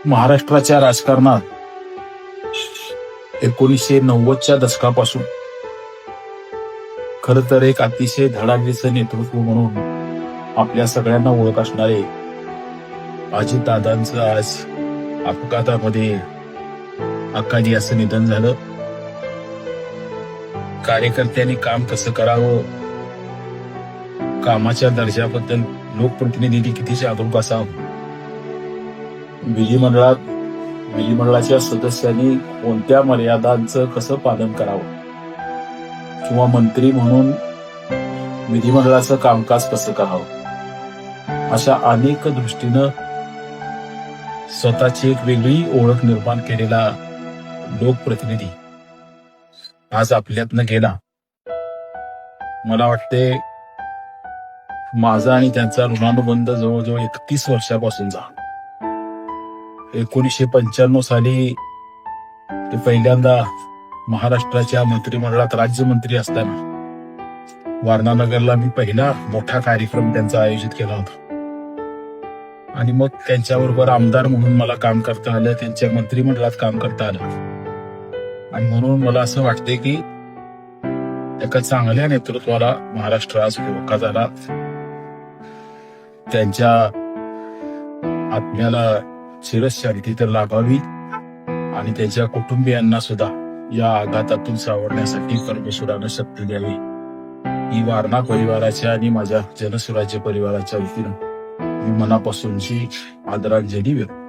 महाराष्ट्राच्या राजकारणात 1990च्या दशकापासून खर तर एक अतिशय धडाडीचं नेतृत्व म्हणून आपल्या सगळ्यांना ओळख असणारे अजितदादांचं आज अपघातामध्ये अकाली असं निधन झालं. कार्यकर्त्यांनी काम कसं करावं, कामाच्या दर्जाबद्दल लोकप्रतिनिधींनी किती जागरूक असावं, विधिमंडळाच्या सदस्यांनी कोणत्या मर्यादांचं कसं पालन करावं, किंवा मंत्री म्हणून विधिमंडळाचं कामकाज कसं करावं, अशा अनेक दृष्टीनं स्वतःची एक वेगळी ओळख निर्माण केलेला लोकप्रतिनिधी आज आपल्यातनं गेला. मला वाटते माझा आणि त्यांचा ऋणानुबंध जवळजवळ 31 वर्षापासूनचा. 1995 साली ते पहिल्यांदा महाराष्ट्राच्या मंत्रिमंडळात राज्यमंत्री असताना वारणानगरला मी पहिला मोठा कार्यक्रम त्यांचा आयोजित केला होता. आणि मग त्यांच्याबरोबर आमदार म्हणून मला काम करता आलं, त्यांच्या मंत्रिमंडळात काम करता आलं. आणि म्हणून मला असं वाटते की एका चांगल्या नेतृत्वाला महाराष्ट्र आज धोका झाला. त्यांच्या आत्म्याला चिरशांती तर लाभावी आणि त्यांच्या कुटुंबियांना सुद्धा या आघातातून सावरण्यासाठी परमेश्वरानं शक्ती द्यावी, ही वारणा परिवाराच्या आणि माझ्या जनसुराज्य परिवाराच्या वतीनं मी मनापासूनची आदरांजली व्यक्त